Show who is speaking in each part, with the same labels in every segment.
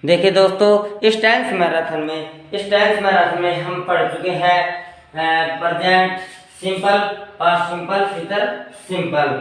Speaker 1: देखिए दोस्तों, इस टेंस मैराथन में हम पढ़ चुके हैं present simple, past simple, future simple,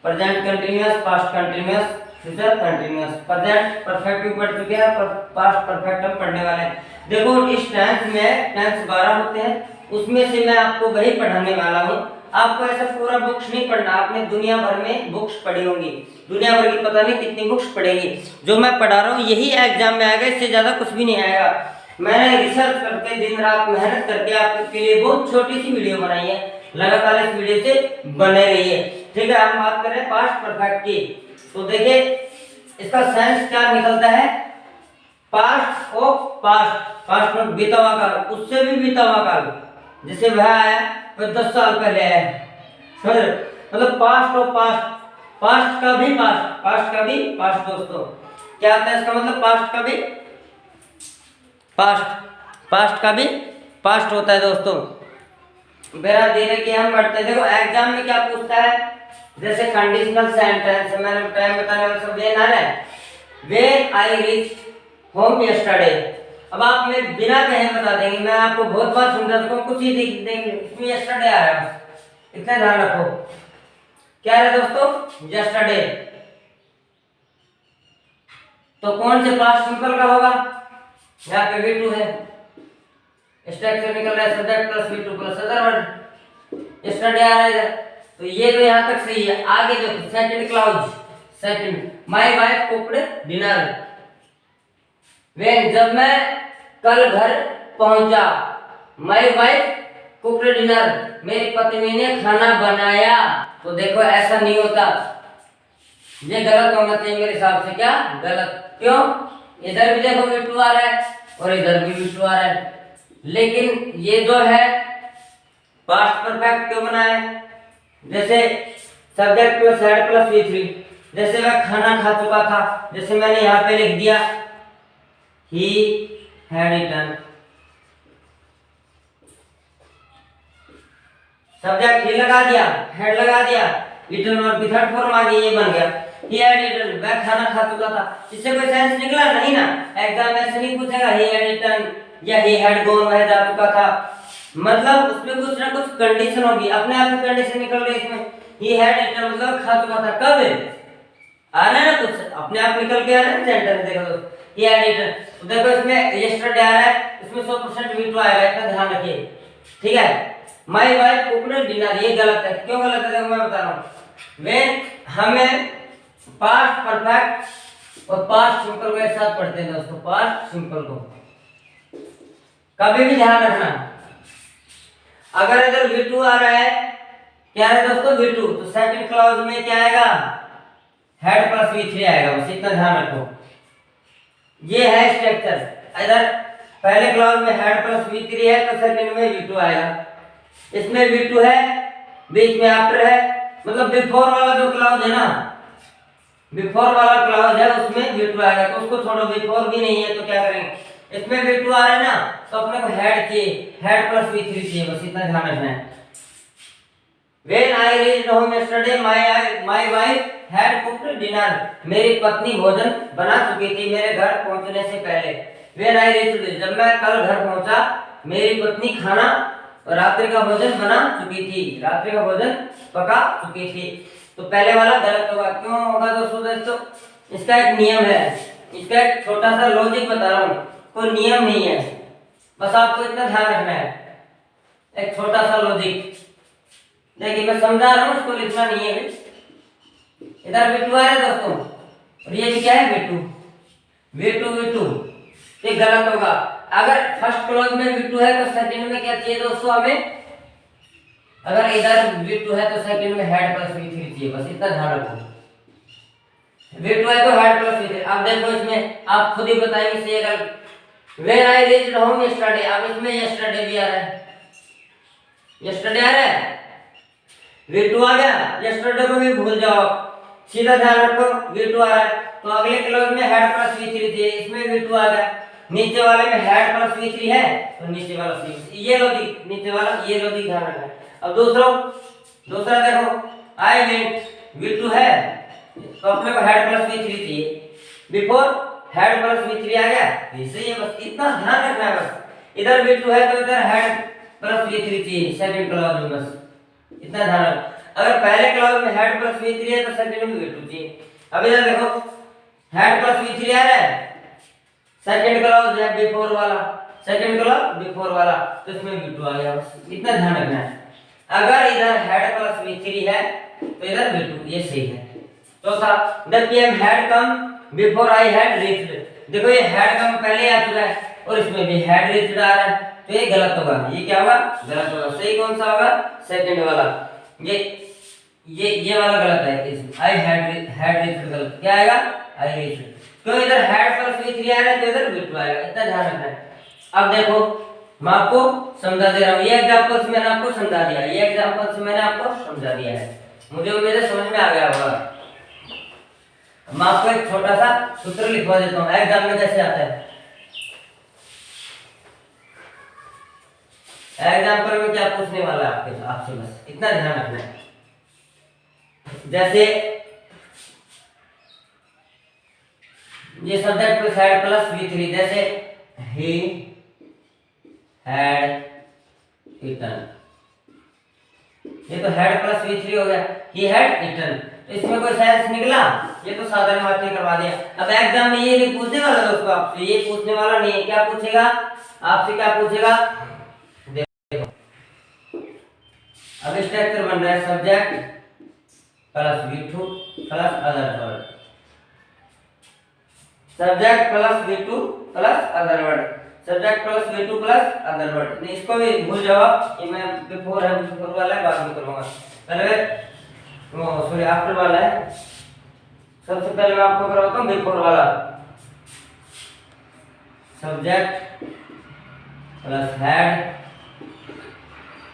Speaker 1: present continuous, past continuous, future continuous, present perfect भी पढ़ चुके हैं, पास्ट परफेक्ट हम पढ़ने वाले हैं। देखो, इस टेंस में टेंस 12 होते हैं, उसमें से मैं आपको वही पढ़ाने वाला हूँ। आपको ऐसा पूरा बुक्स नहीं पढ़ना, आपने दुनिया भर में बुक्स पढ़ी होंगी, दुनिया भर की पता नहीं कितनी बुक्स पढ़ेगी। जो मैं पढ़ा रहा हूँ यही एग्जाम में आएगा, इससे ज्यादा कुछ भी नहीं आएगा। मैंने रिसर्च करके दिन रात मेहनत करके आपके लिए बहुत छोटी सी वीडियो बनाई है, लगातार इस वीडियो से बने रहिए। ठीक है, हम बात करें पास्ट परफेक्ट की, तो देखिए इसका सेंस क्या निकलता है। पास्ट ऑफ पास्ट, पास्ट में बीता हुआ काल, उससे भी बीता हुआ काल, जैसे वह आया वो 10 साल पहले आया, समझ रहे? मतलब पास्ट ऑफ पास्ट, पास्ट का भी पास्ट, पास्ट का भी पास्ट। दोस्तों क्या आता है इसका मतलब? पास्ट का भी पास्ट, पास्ट का भी पास्ट होता है। दोस्तों बेरा धीरे कि हम पढ़ते हैं। देखो एग्जाम में क्या पूछता है, जैसे कंडीशनल सेंटेंस, मैंने टाइम बताने वाला सब वेन आ रहा है, when I reach home yesterday. अब आप में बिना कहे बता देंगे, मैं आपको बहुत बार समझा चुका हूं, कुछ ही देख देंगे इसमें यस्टरडे आ रहा है, इतना ध्यान रखो। क्या है दोस्तों? यस्टरडे। तो कौन से पास्ट सिंपल का होगा? यहाँ पे V2 है, स्ट्रक्चर निकल रहा है subject plus V2 plus other word, yesterday आ रहा है। तो ये तो यहाँ तक सही है। आगे देखो second clause, second my wife cooked dinner, when जब मैं कल घर पहुंचा, माय वाइफ कुक्ड डिनर, मेरी पत्नी ने खाना बनाया। तो देखो ऐसा नहीं होता, ये गलत होना चाहिए मेरे हिसाब से। क्या गलत? क्यों? इधर भी देखो V2 आ रहा है और इधर भी V2 आ रहा है, लेकिन ये जो है पास्ट परफेक्ट क्यों बना है? जैसे subject plus head plus V3, जैसे वह खाना खा चुका था, जैसे मैंने यहाँ पे लिख दिया he had eaten, सब्जेक्ट ही लगा दिया, हेड लगा दिया, eaten और भी थर्ड फॉर्म आ गई, ये बन गया he had eaten, वह खाना खा चुका था। इससे कोई सेंस निकला नहीं ना, एग्जाम में ऐसे नहीं पूछेगा he had eaten या he had gone, वह जा चुका था। मतलब उसमें कुछ ना कुछ कंडीशन होगी, अपने आप में कंडीशन निकल रही है इसमें। he had eaten मतलब खा चुका था, कब आ रहा है ना, कुछ अपने आप निकल के आ रहा है सेंटेंस। देखो दोस्तों he had eaten, तो देखो इसमें यस्टरडे आ रहा है, इसमें 100% V2 आएगा, इतना ध्यान रखिए। ठीक है, माय वाइफ कुक्ड डिनर, ये गलत है। क्यों गलत है? देखो मैं बता रहा हूँ। वेन हमें पास्ट परफेक्ट और पास्ट सिंपल को एक साथ पढ़ते हैं दोस्तों, पास्ट सिंपल को कभी भी ध्यान रखना। अगर इधर V2 आ रहा है, क्या है दोस्तों? V2, तो सेकंड क्लॉज में क्या आएगा? हेड प्लस V3 आएगा, बस इतना ध्यान रखो। ये है स्ट्रक्चर, इधर पहले क्लॉज में हेड प्लस V3 है तो सेकंड में V2 आएगा। इसमें V2 है, बीच में आफ्टर है, मतलब बिफोर वाला जो क्लॉज है ना, बिफोर वाला क्लॉज है उसमें V2 आएगा, तो उसको छोड़ो, बिफोर भी नहीं है तो क्या करेंगे? इसमें V2 आ रहा है ना, तो अपने को हेड चाहिए, हेड प्लस V3 चाहिए, बस इतना ध्यान रखना है। When I reached home yesterday, my wife had cooked dinner, मेरी पत्नी भोजन बना चुकी थी मेरे घर पहुंचने से पहले। When I reached, जब मैं कल घर पहुंचा, मेरी पत्नी खाना रात्रि का भोजन बना चुकी थी, रात्रि का भोजन पका चुकी थी। तो पहले वाला गलत होगा। क्यों होगा दोस्तों? इसका एक नियम है, इसका एक छोटा सा लॉजिक बता रहा हूँ, कोई नियम नहीं है, बस आपको इतना ध्यान रखना है, एक छोटा सा लॉजिक। देखिए मैं समझा रहा हूँ, उसको लिखना नहीं है। इधर V2 आ रहा है दोस्तों, और ये भी क्या है? V2, ये गलत होगा। अगर फर्स्ट क्लॉज में V2 है तो सेकंड में क्या चाहिए दोस्तों हमें? अगर इधर V2 है तो सेकंड में हेड प्लस V3 चाहिए, बस इतना ध्यान रखो। V2 है तो हेड प्लस V3। अब देखो इसमें आप खुद ही बताएंगे सही है गलत। When I reached home yesterday, अब इसमें yesterday भी आ रहा है, yesterday आ रहा है, V2 आ गया, yesterday को भी भूल जाओ, सीधा ध्यान रखो V2 आ रहा है, तो अगले क्लॉज में हेड प्लस V3 चाहिए, इसमें V2 आ गया, नीचे वाले में हेड प्लस V3 है तो नीचे वाला C, ये लॉजिक, नीचे वाला ये लॉजिक ध्यान रखना है। अब दूसरा देखो, I went, V2 है तो अपने को हेड प्लस V3 चाहिए, बिफोर हेड प्लस V3 आ गया, ऐसे ही है, बस इतना ध्यान रखना है। बस इधर V2 है तो इधर हेड प्लस V3 चाहिए सेकंड क्लॉज में, बस इतना ध्यान रखना। अगर पहले क्लॉज में हेड प्लस V3 है तो सेकंड में V2 चाहिए। अब इधर देखो हेड प्लस V3 आ रहा है, सेकंड क्लॉज है बिफोर वाला, सेकंड क्लॉज बिफोर वाला, तो इसमें V2 आ गया, बस इतना ध्यान रखना है। अगर इधर हेड प्लस V3 है तो इधर V2, ये सही है। चौथा, the PM had come before I had reached. देखो ये हैड कम पहले आ चुका है और इसमें भी हैड रीच्ड आ रहा है, तो ये गलत होगा। ये क्या होगा? गलत होगा। सही कौन सा होगा? सेकंड वाला। ये वाला गलत है। इस आई हैड रीच्ड गलत। क्या आएगा? I reached. क्यों? इधर हैड प्लस V3 आ रहा है तो इधर V2 आएगा, इतना ध्यान रखना है। अब देखो मैं आपको समझा दे रहा हूँ, ये एग्जांपल से मैंने आपको समझा दिया, ये एग्जांपल से मैंने आपको समझा दिया है। मुझे उम्मीद है समझ में आ गया होगा। मैं आपको एक छोटा सा सूत्र लिखवा देता हूँ, एग्जाम में कैसे आता है। एग्जाम्पल में क्या पूछने वाला है आपसे, बस इतना ध्यान रखना है। जैसे ये subject plus head plus V3, जैसे ही हैड इटन, ये तो हेड प्लस V3 हो गया, ही हैड इटन, तो इसमें कोई सेंस निकला? ये तो साधारण बात नहीं करवा दिया। अब एग्जाम में ये नहीं पूछने वाला दोस्तों आपसे, ये पूछने वाला नहीं है। क्या पूछेगा आपसे? क्या पूछेगा? देखो अब स्ट्रक्चर बन रहा है subject plus V2 plus other word, subject plus V2 plus other word, subject plus V2 plus other word. इसको भी भूल जाओ, ये मैं बिफोर है, बिफोर वाला है, बाद में करूंगा। पहले सॉरी आफ्टर वाला है, सबसे पहले मैं आपको करवाता हूँ बिफोर वाला। Subject plus head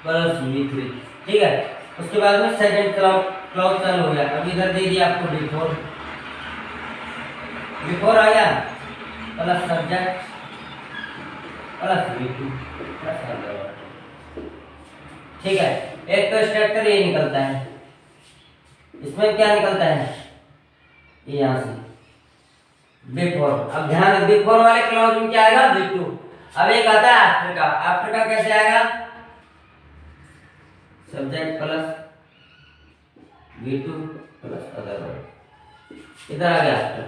Speaker 1: plus V3, ठीक है। उसके बाद में सेकंड क्लॉज चालू हो गया। अब इधर दे दिया आपको बिफोर, बिफोर आ गया plus subject plus V2 plus other word, ठीक है। एक तो स्ट्रक्चर ये निकलता है, इसमें क्या निकलता है? ये यहां से बिफोर। अब ध्यान, बिफोर वाले क्लॉज में क्या आएगा? V2। अब एक आता है आफ्टर का, आफ्टर का कैसे आएगा? Subject plus V2 plus other word, इधर आ गया आफ्टर,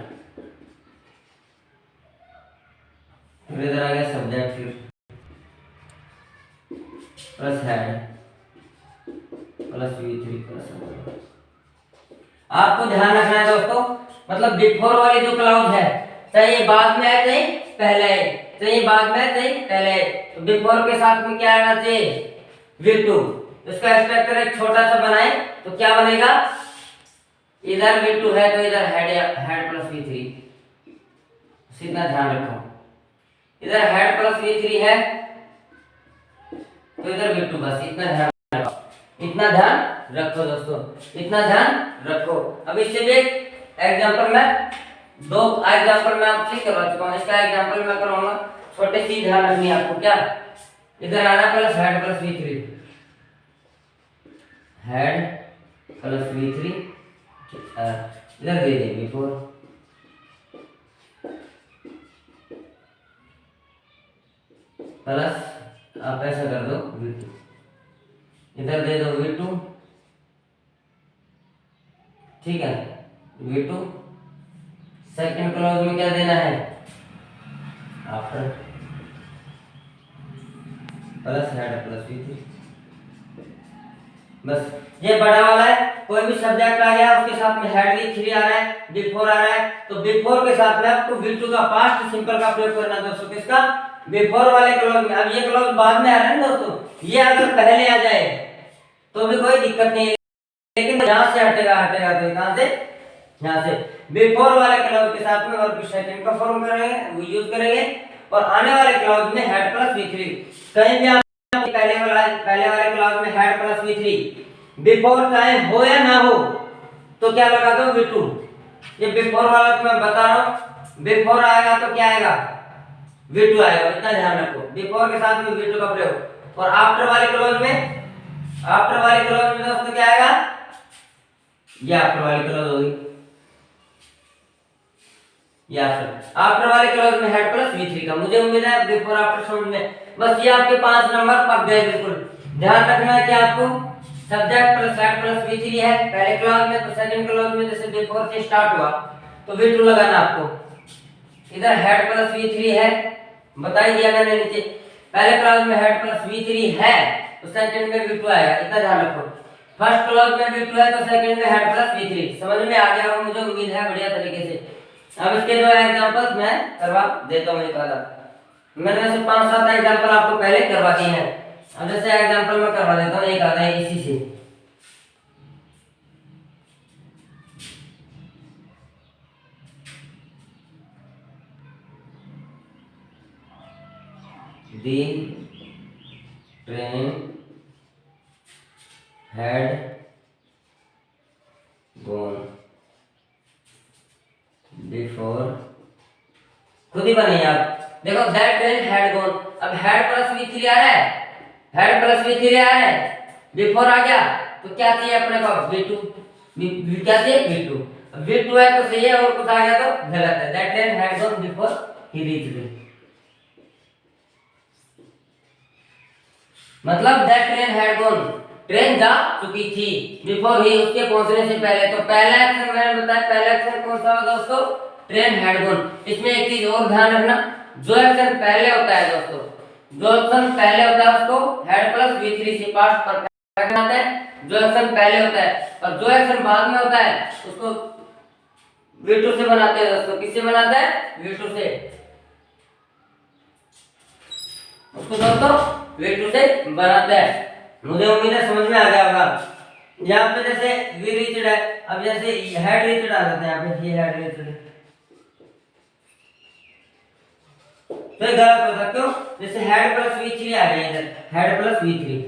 Speaker 1: फिर इधर आ गया subject plus head plus V3 plus other word. आपको ध्यान रखना है दोस्तों, मतलब बिफोर वाली जो क्लॉज है, चाहे ये बाद में आए चाहे पहले आए, चाहे ये बाद में आए चाहे पहले आए, तो बिफोर के साथ में क्या आना चाहिए? V2। इसका स्ट्रक्चर एक छोटा सा बनाए तो क्या बनेगा? इधर V2 है तो इधर हेड प्लस V3, सीधा ध्यान रखो। इधर हेड प्लस V3 है तो इधर V2, बस इतना ध्यान रखो, इतना ध्यान रखो दोस्तों, इतना ध्यान रखो। अब इससे भी एक एग्जांपल में, दो एग्जांपल मैं आपसे करवा चुका हूं, इसका एग्जांपल मैं कराऊंगा। छोटे सी ध्यान रखनी है आपको। क्या? इधर आना plus head plus V3, head plus V3, इधर दे देंगे बिफोर प्लस, आप ऐसा कर दो V2, इधर दे दो V2, ठीक है। V2 सेकंड क्लॉज में क्या देना है? After plus head plus V3, बस ये बड़ा वाला है। कोई भी सब्जेक्ट आ गया उसके साथ में हेड V3 आ रहा है, बिफोर आ रहा है, तो बिफोर के साथ में आपको V2 का पास्ट सिंपल का प्रयोग करना दोस्तों। किसका? बिफोर वाले क्लॉज में। अब ये क्लॉज बाद में आ रहा है ना दोस्तों, ये अगर पहले आ जाए तो भी कोई दिक्कत नहीं है, लेकिन यहां से हटेगा तो कहां से? यहां से। बिफोर वाले क्लॉज के साथ में वर्ब सेकंड का फॉर्म करेंगे, वो यूज करेंगे, और आने वाले क्लॉज में हेड प्लस V3। कहीं भी आप पहले वाले क्लॉज में हेड प्लस V3 बिफोर चाहे हो या ना हो तो क्या लगा दो? V2। ये बिफोर वाला तो मैं बता रहा हूं, बिफोर आएगा तो क्या आएगा? V2 आएगा, इतना ध्यान रखो। बिफोर के साथ में V2 का प्रयोग। और आफ्टर वाले क्लॉज में, आफ्टर वाले क्लॉज में दोस्तों क्या आएगा? ये आफ्टर वाली क्लॉज होगी, ये आफ्टर आफ्टर वाले क्लॉज में हेड प्लस V3 का। मुझे उम्मीद है बिफोर आफ्टर समझ में। बस ये आपके 5 नंबर पक गए बिल्कुल। ध्यान रखना है कि आपको subject plus head plus V3 है पहले क्लॉज में, तो सेकंड क्लॉज में जैसे बिफोर से स्टार्ट हुआ तो V2 लगाना आपको। इधर हेड प्लस V3 है, बता ही दिया मैंने नीचे। पहले क्लॉज में हेड प्लस V3 है तो सेकंड में V2 आएगा, इतना ध्यान रखो। फर्स्ट क्लॉज में V2 है तो सेकंड में हेड प्लस V3। समझ में आ गया होगा मुझे उम्मीद है बढ़िया तरीके से। अब इसके दो एग्जांपल्स मैं करवा देता हूं एक आधा। मैंने वैसे 5-7 एग्जांपल आपको पहले करवा दिए हैं। अब जैसे एग्जांपल मैं करवा देता हूं एक आधा इसी से। The train had gone before। खुद ही बनाइए आप। देखो दैट ट्रेन हैड गॉन, अब हेड प्लस V3 आ रहा है, हेड प्लस V3 आ रहा है, बिफोर आ गया तो क्या चाहिए अपने को V2। क्या चाहिए V2। अब V2 है तो सही है और कुछ आ गया तो गलत है। That train had gone before he reached, मतलब that train had gone, train जा चुकी थी, बिफोर ही उसके पहुंचने से पहले। तो पहला एक्शन मैंने बताया, पहला एक्शन कौन सा होगा दोस्तों, ट्रेन हैड गॉन। इसमें एक चीज और ध्यान रखना, जो एक्शन पहले होता है दोस्तों, जो एक्शन पहले होता है उसको हेड प्लस V3 से पास्ट परफेक्ट बनाते हैं, जो एक्शन पहले होता है। और जो एक्शन बाद में होता है उसको V2 से बनाते हैं दोस्तों। किससे बनाते हैं, V2 से। उसको दोस्तों V2 से बनाते हैं। मुझे उम्मीद है समझ में आ गया होगा। यहाँ पे जैसे वी रीच्ड है, अब जैसे हेड रीच्ड आ जाता है यहाँ पे, ये हेड रीच्ड तो ये गलत होता, क्यों, जैसे हेड प्लस V3 आ गया इधर, head plus V3,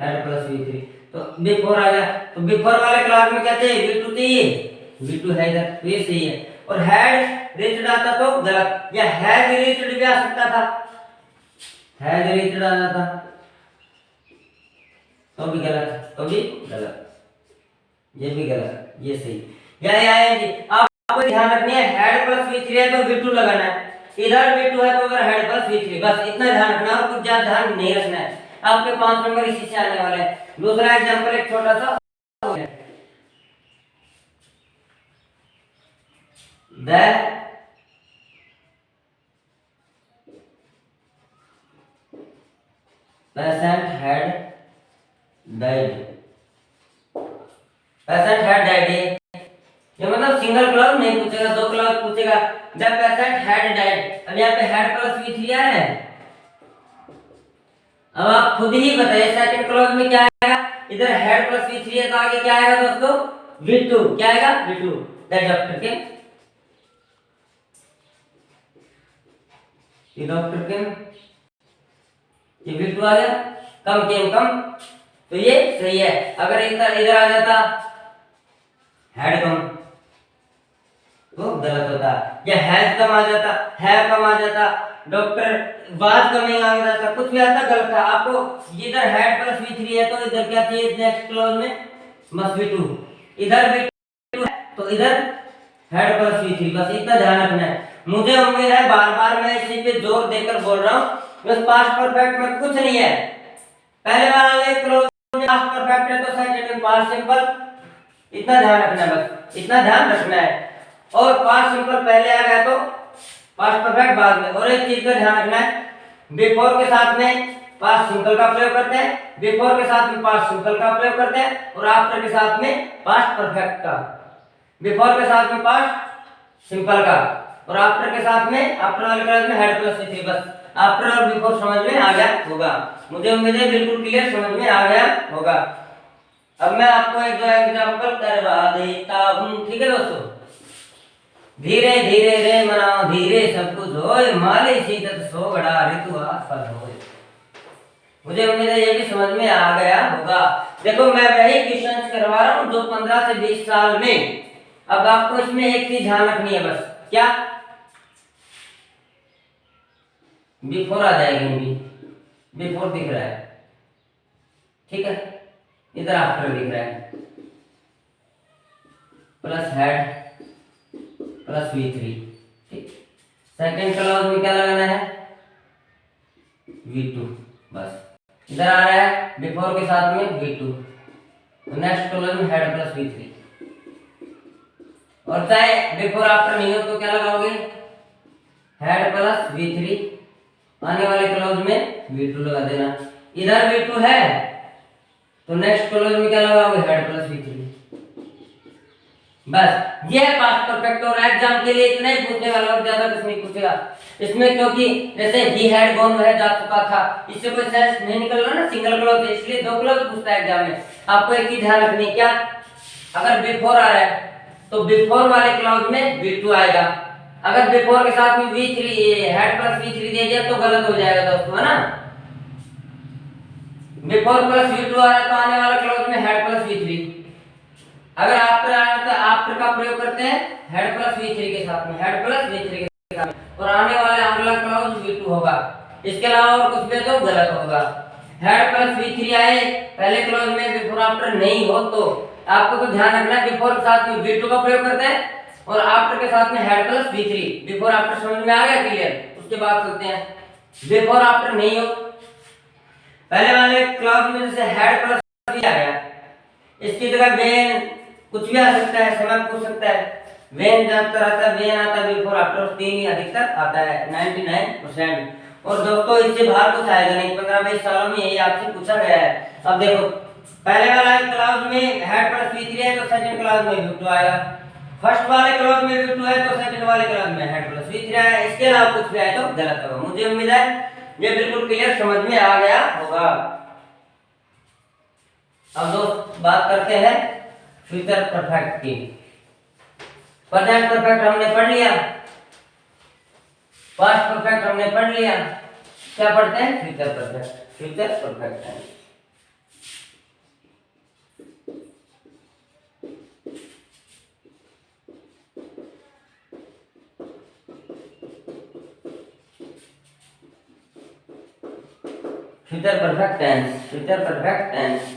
Speaker 1: head plus V3 तो बिफोर आ गया। तो बिफोर वाले क्लास में क्या चाहिए, V2 चाहिए, V2 है इधर तो ये सही है। और हेड रीच्ड आता तो गलत, या हैज रीच्ड भी आ सकता था, हैज रीच्ड आ जाता तो भी गलत, तो भी गलत, ये भी गलत, ये सही। या आएंगे आपको ध्यान रखनी है, हेड प्लस V3 है तो V2 लगाना है, इधर V2 है तो उधर हेड प्लस V3, बस इतना ध्यान रखना और कुछ ज्यादा ध्यान नहीं रखना है। आपके 5 नंबर इसी से आने वाले हैं। दूसरा एग्जांपल एक छोटा सा, the patient had died, patient had died, ये मतलब सिंगल क्लॉज नहीं पूछेगा, दो क्लॉज पूछेगा। द पेशेंट हैड डाइड, अब यहाँ पे हेड प्लस V3 आ है। अब आप खुद ही बताइए सेकंड क्लॉज में क्या आएगा, इधर हेड प्लस V3 है तो आगे क्या आएगा दोस्तों, V2। क्या आएगा, V2। दैट डॉक्टर के, ये डॉक्टर के, ये V2 आ गया, कम केम कम तो ये सही है। अगर इधर इधर आ जाता हेड कम तो गलत होता, या हैज कम आ जाता, है कम आ जाता, डॉक्टर वाज कमिंग आ जाता, कुछ भी आता गलत था। आपको इधर हेड प्लस V3 है तो इधर क्या चाहिए नेक्स्ट क्लॉज में, मस्ट V2। इधर V2 है तो इधर हेड प्लस V3, बस इतना ध्यान रखना है। मुझे उम्मीद है बार बार मैं इसी पे जोर देकर बोल रहा हूँ, बस पास्ट परफेक्ट में कुछ नहीं है। पहले वाले क्लॉज में पास्ट परफेक्ट है तो सेकंड में पास्ट सिंपल, इतना ध्यान रखना है, बस इतना ध्यान रखना है। और पास्ट सिंपल पहले आ गया तो पास्ट परफेक्ट बाद में। और एक चीज का ध्यान रखना है, बिफोर के साथ में पास्ट सिंपल का प्रयोग करते हैं, बिफोर के साथ में पास्ट सिंपल का प्रयोग करते हैं, और आफ्टर के साथ में पास्ट परफेक्ट का। बिफोर के साथ में पास्ट सिंपल का, और आफ्टर के साथ में आफ्टर वाले क्लास में हेड प्लस V3। बस आफ्टर और बिफोर समझ में आ गया होगा, मुझे उम्मीद है बिल्कुल क्लियर समझ में आ गया होगा। अब मैं आपको एक दो एग्जांपल करवा देता हूं, ठीक है दोस्तों। धीरे धीरे रे मना धीरे सब कुछ होए, माले शीतत सो बड़ा ऋतु आसफल होए। मुझे उम्मीद है ये भी समझ में आ गया होगा। देखो मैं वही क्वेश्चंस करवा रहा हूँ जो 15 से 20 साल में। अब आपको इसमें एक चीज ध्यान रखनी है, बस क्या, बिफोर आ जाएगी, बिफोर दिख रहा है, ठीक है, इधर आफ्टर दिख रहा है, plus head plus V3, second clause में क्या लगाना है, V2। बस इधर आ रहा है बिफोर के साथ में V2, तो नेक्स्ट क्लॉज में हेड प्लस V3। और चाहे बिफोर आफ्टर नहीं हो तो क्या लगाओगे, हेड प्लस V3, आने वाले क्लॉज में V2 लगा देना। इधर V2 है तो नेक्स्ट क्लॉज में क्या लगाओगे, हेड प्लस V3। बस ये है पास्ट परफेक्ट। और एग्जाम के लिए इतना ही पूछने वाला, और ज्यादा कुछ नहीं पूछेगा इसमें, क्योंकि जैसे ही हैड गॉन वह जा चुका था, इससे कोई सेंस नहीं निकल रहा ना, सिंगल क्लॉज है इसलिए दो क्लॉज पूछता है एग्जाम में। आपको एक चीज ध्यान रखनी है, क्या, अगर बिफोर आ रहा है तो बिफोर वाले क्लॉज में V2 आएगा। अगर बिफोर के साथ में V3 हेड प्लस V3 दिया जाए तो गलत हो जाएगा दोस्तों, है ना। बिफोर प्लस V2 आ रहा है तो आने वाला क्लॉज में हेड प्लस V3। अगर आफ्टर आ रहा है तो आफ्टर का प्रयोग करते हैं हेड प्लस V3 के साथ में, हेड प्लस V3 के साथ में, और आने वाला अगला क्लॉज V2 होगा। इसके अलावा और कुछ भी तो गलत होगा। हेड प्लस V3 आए पहले क्लॉज में, बिफोर आफ्टर नहीं हो तो आपको तो ध्यान रखना है, बिफोर के साथ में V2 का प्रयोग करते हैं और आफ्टर के साथ में head plus V3। Before after समझ में आ गया क्लियर, उसके बाद चलते हैं। बिफोर आफ्टर नहीं हो, पहले वाले क्लॉज में जैसे हेड प्लस V आ गया, इसकी जगह वेन कुछ भी आ सकता है, समय पूछ सकता है, वेन जाता रहता है, वेन आता है बिफोर आफ्टर, तीन ही अधिकतर आता है 99%। और दोस्तों इससे बाहर कुछ आएगा नहीं, 15-20 सालों में यही आपसे पूछा गया है। अब देखो पहले वाला क्लॉज में हेड प्लस V3 है तो सेकंड क्लॉज में V2 आएगा, फर्स्ट वाले क्लॉज में V2 है तो सेकंड वाले क्लॉज में हेड प्लस V3 आएगा। इसके अलावा कुछ भी आए तो गलत होगा। मुझे उम्मीद है ये बिल्कुल क्लियर समझ में आ गया होगा। अब दोस्त बात करते हैं फ्यूचर परफेक्ट की। प्रेजेंट परफेक्ट हमने पढ़ लिया, पास्ट परफेक्ट हमने पढ़ लिया, क्या पढ़ते हैं, फ्यूचर परफेक्ट। फ्यूचर परफेक्ट है future perfect tense. Future perfect tense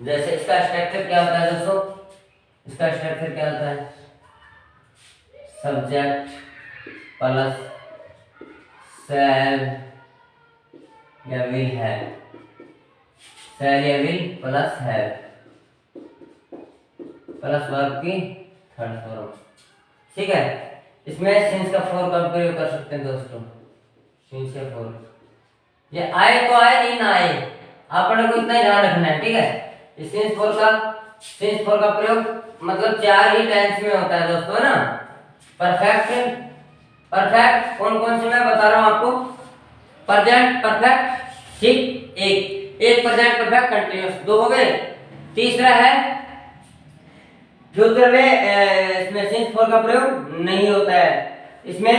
Speaker 1: जैसे इसका स्ट्रक्चर क्या होता है दोस्तों, इसका स्ट्रक्चर क्या होता है, सब्जेक्ट प्लस शैल या विल है, शैल या विल प्लस है प्लस वर्ब की थर्ड फॉर्म। ठीक है, इसमें सिंस का फॉर का प्रयोग कर सकते हैं दोस्तों, सिंस का फॉर। ये आए तो आए, नहीं ना आए, आपने को इतना ही ध्यान रखना है। ठीक है, सिंस फॉर का प्रयोग मतलब चार ही टेंस में होता है दोस्तों, है ना। परफेक्ट, परफेक्ट कौन कौन से मैं बता रहा हूं आपको, प्रेजेंट परफेक्ट, ठीक, एक प्रेजेंट परफेक्ट कंटीन्यूअस, दो हो गए। तीसरा है फ्यूचर में इसमें सिंस फॉर का प्रयोग नहीं होता है, इसमें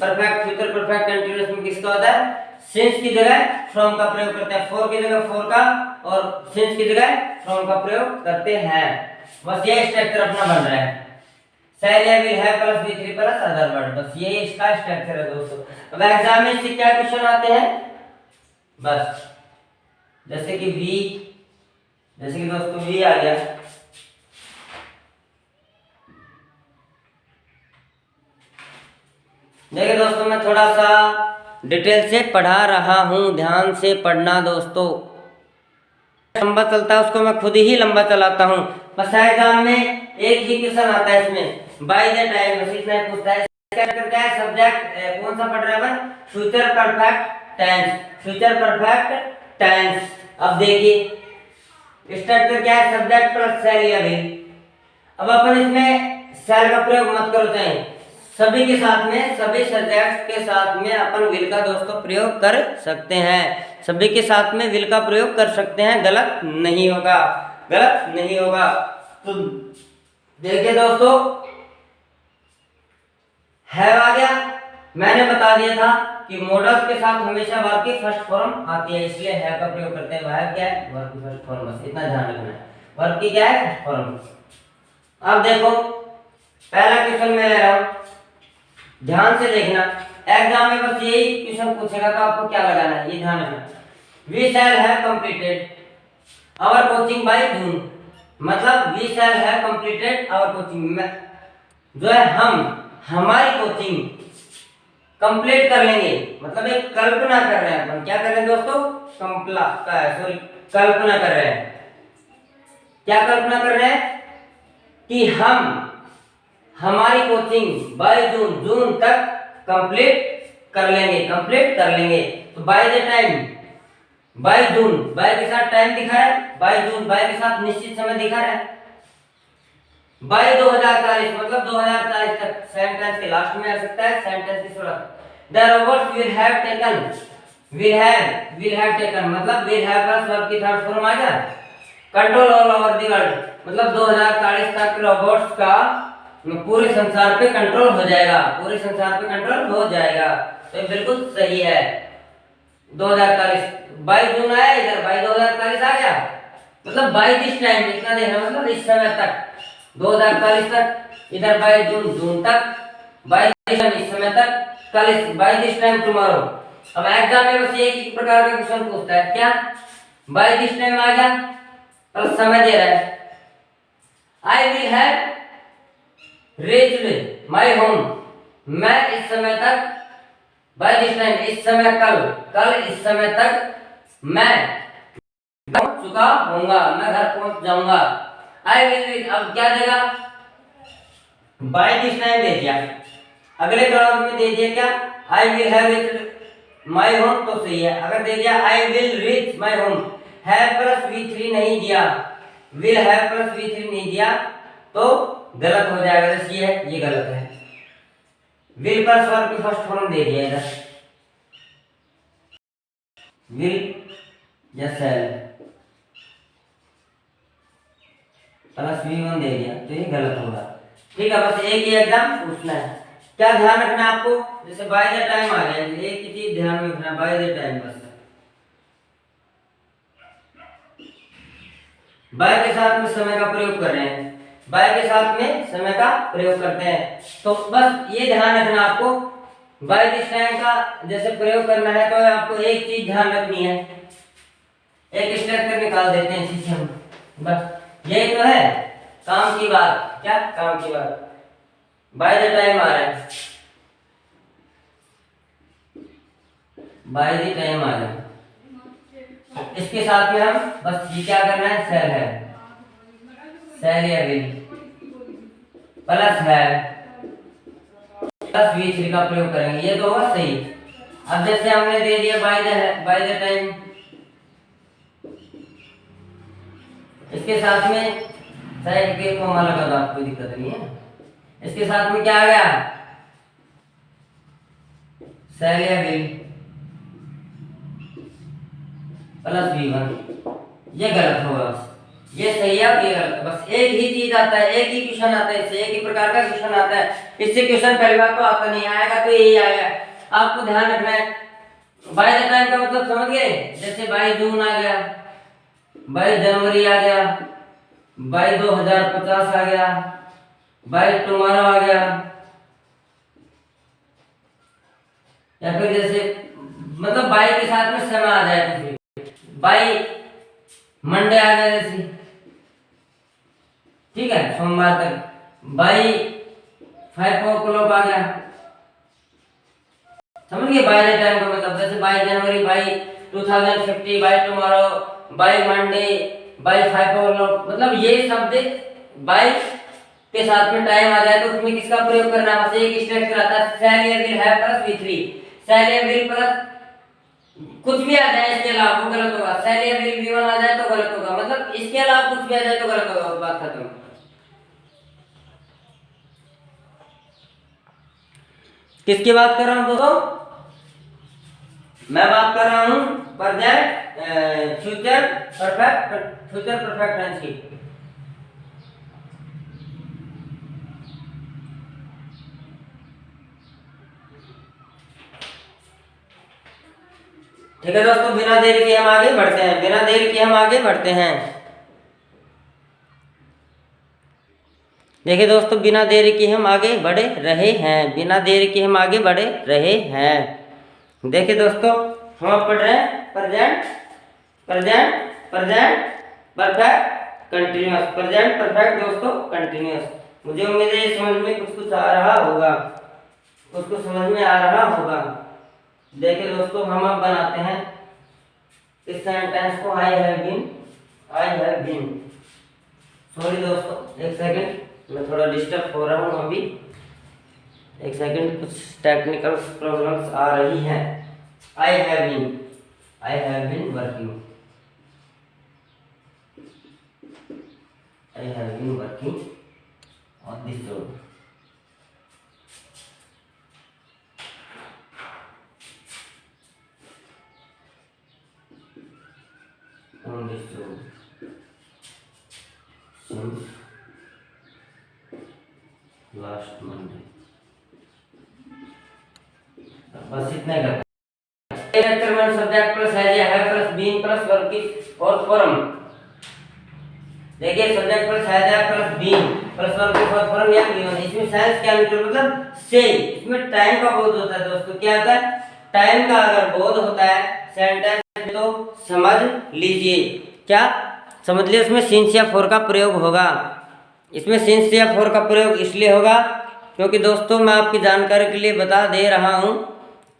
Speaker 1: परफेक्ट फ्यूचर परफेक्ट कंटीन्यूअस में किसका होता है, सिंस की जगह फ्रॉम का प्रयोग करते हैं, फॉर की जगह फॉर का और सिंस की जगह फ्रॉम का प्रयोग करते हैं। बस ये स्ट्रक्चर अपना बन रहा है, शैल या विल है plus V3 plus other word, बस ये इसका स्ट्रक्चर है दोस्तों। अब एग्जाम में इससे क्या क्वेश्चन आते हैं, बस जैसे कि दोस्तों V आ गया, देखिए दोस्तों मैं थोड़ा सा डिटेल से पढ़ा रहा हूँ, ध्यान से पढ़ना दोस्तों। लंबा चलता है उसको मैं खुद ही लंबा चलाता हूँ। बस एग्जाम में एक ही क्वेश्चन आता है इसमें, बाय द टाइम, बस इतना ही पूछता है। क्या है सब्जेक्ट, कौन सा पढ़ रहा है, future perfect tense, future perfect tense. अब देखिए स्ट्रक्चर क्या है, सब्जेक्ट प्लस शैल या विल। अब अपन इसमें शैल का प्रयोग मत करो, चाहे सभी के साथ में, सभी सब्जेक्ट के साथ में अपन विल का दोस्तों प्रयोग कर सकते हैं, सभी के साथ में विल का प्रयोग कर सकते हैं, गलत नहीं होगा, गलत नहीं होगा। तो देखिए दोस्तों हैव आ गया, मैंने बता दिया था कि मॉडल्स के साथ हमेशा वर्ब की फर्स्ट फॉर्म आती है, इसलिए हैव का प्रयोग करते हैं। हैव क्या है, वर्ब की फर्स्ट फॉर्म, बस इतना ध्यान रखना है, वर्ब की क्या है, फर्स्ट फॉर्म। अब देखो पहला क्वेश्चन मैं ले रहा हूं, ध्यान से देखना। एग्जाम में बस यही क्वेश्चन पूछेगा तो आपको क्या लगाना है, ये ध्यान रखना। We shall have completed our coaching by June, मतलब we shall have completed our coaching, जो है हम हमारी कोचिंग कंप्लीट कर लेंगे, मतलब एक कल्पना कर रहे हैं अपन, क्या कर रहे हैं दोस्तों, कल्पना कर रहे हैं। क्या कल्पना कर रहे हैं कि हम हमारी कोचिंग बाय जून तक कंप्लीट कर लेंगे। तो by the time, by June, by के साथ टाइम दिखा है, बाय जून बाय के साथ निश्चित समय दिखा है, बाय 2040 मतलब 2040 तक सेंटेंस के लास्ट में आ सकता है, सेंटेंस की शुरुआत। The robots will have taken, will have taken मतलब विल हैव प्लस वर्ब की थर्ड फॉर्म आ गया, control all over the world मतलब 2040 तक रोबोट्स का पूरे संसार पे कंट्रोल हो जाएगा, पूरे संसार पे कंट्रोल हो जाएगा। तो ये बिल्कुल सही है। 2040 बाय जून आया, इधर बाय 2040 आ गया, मतलब बाय दिस टाइम इतना देखना, मतलब इस समय तक 2040 तक, इधर बाय जून तक, बाय दिस टाइम इस समय तक, कल बाय दिस टाइम टुमारो। अब एग्जाम में बस एक ही प्रकार का क्वेश्चन पूछता है, क्या बाय दिस टाइम आ गया और समय दे रहा है, I will have reached my home, मैं इस समय तक, बाय दिस टाइम इस समय, कल इस समय तक मैं पहुंच चुका होऊंगा, मैं घर पहुंच जाऊंगा। आई विल, अब क्या देगा, बाय दिस टाइम दे दिया, अगले क्लॉज में दे दिया क्या, I will have reached my home, तो सही है। अगर दे दिया I will reach my home, have plus V3 नहीं दिया, विल हैव प्लस V3 नहीं दिया तो गलत हो जाएगा, जैसे ये है, ये गलत है। विल प्लस वर्ब की फर्स्ट फॉर्म दे दिया इधर, विल या शैल प्लस V1 दे दिया तो ये गलत होगा। ठीक है, बस एक ही एग्जाम पूछना है। क्या ध्यान रखना है आपको, जैसे बाय द टाइम आ गया, एक ही चीज ध्यान में रखना, बाय द टाइम, बस बाय के साथ में समय का प्रयोग कर रहे हैं, बाय के साथ में समय का प्रयोग करते हैं, तो बस ये ध्यान रखना आपको, बाय दिस टाइम का जैसे प्रयोग करना है तो आपको एक चीज ध्यान रखनी है, एक स्ट्रक्चर निकाल देते हैं इसी से हम, बस यही तो है काम की बात। क्या काम की बात, बाय द टाइम आ रहा है, बाय द टाइम आ रहा है, इसके साथ में हम बस ये क्या करना है, शैल है, शैल या विल प्लस है प्लस V3 का प्रयोग करेंगे, ये तो होगा सही। अब जैसे हमने दे दिया बाय द टाइम, इसके साथ में शायद के कोमा लगा तो आपको दिक्कत नहीं है, इसके साथ में क्या आ गया, शैल या विल प्लस V1, ये गलत होगा, ये सही है और ये गलत। बस एक ही चीज आता है, एक ही क्वेश्चन आता है, इससे एक ही प्रकार का क्वेश्चन आता है, इससे क्वेश्चन पहली बार तो आता नहीं, आएगा तो यही आएगा। आपको ध्यान रखना है, बाय द टाइम का मतलब समझ गए, जैसे बाय जून आ गया, बाय जनवरी आ गया, बाय 2050 आ गया, बाय टुमारो आ गया, या फिर जैसे मतलब बाय के साथ में समय आ जाए, तो बाय मंडे आ गया जैसे, ठीक है, सोमवार तक, बाय 5 o'clock आ गया, समझ गए बाय द टाइम का मतलब, जैसे by January, by 2050, by tomorrow, by Monday, by 5 o'clock, मतलब ये शब्द बाय के साथ में टाइम आ जाए तो उसमें किसका प्रयोग करना है, बस एक स्ट्रक्चर आता है, शैल या विल हैव प्लस V3, शैल या विल प्लस कुछ भी आ जाए इसके अलावा वो गलत होगा, शैल या विल V1 आ जाए तो गलत होगा, मतलब इसके अलावा कुछ भी आ जाए तो गलत होगा, बात खत्म। किसकी बात कर रहा हूं दोस्तों, मैं बात कर रहा हूं प्रेजेंट फ्यूचर परफेक्ट टेंस की। ठीक है दोस्तों, बिना देर के हम आगे बढ़ते हैं। देखिए दोस्तों, बिना देरी के हम आगे बढ़े रहे हैं, बिना देरी के हम आगे बढ़े रहे हैं। देखिए दोस्तों, हम अब पढ़ रहे हैं present present present perfect continuous, present perfect दोस्तों कंटिन्यूअस। मुझे उम्मीद है समझ में कुछ कुछ आ रहा होगा, कुछ कुछ समझ में आ रहा होगा। देखिए दोस्तों, हम अब बनाते हैं इस सेंटेंस को, आई हैव बीन। सॉरी दोस्तों, एक सेकंड, मैं थोड़ा डिस्टर्ब हो रहा हूँ अभी, एक सेकंड, कुछ टेक्निकल प्रॉब्लम्स आ रही हैं। I have been working, I have been working on this road. On this road since last Monday. बस इतना ही करते हैं। सब्जेक्ट प्लस है प्लस बीन प्लस वर्किंग और फॉर्म। देखिए, सब्जेक्ट प्लस है प्लस बीन प्लस वर्किंग और फॉर्म या गिवन। इसमें सेंस क्या मतलब से, इसमें टाइम का बोध होता है दोस्तों। क्या होता है? टाइम का अगर बोध होता है सेंटेंस में तो समझ लीजिए, क्या समझ लीजिए, उसमें सिंस या फॉर का प्रयोग होगा। इसमें सिंस या फॉर का प्रयोग इसलिए होगा क्योंकि दोस्तों मैं आपकी जानकारी के लिए बता दे रहा हूं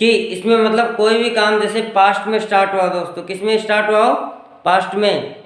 Speaker 1: कि इसमें मतलब कोई भी काम जैसे पास्ट में स्टार्ट हुआ दोस्तों, किस में स्टार्ट हुआ हो? पास्ट में।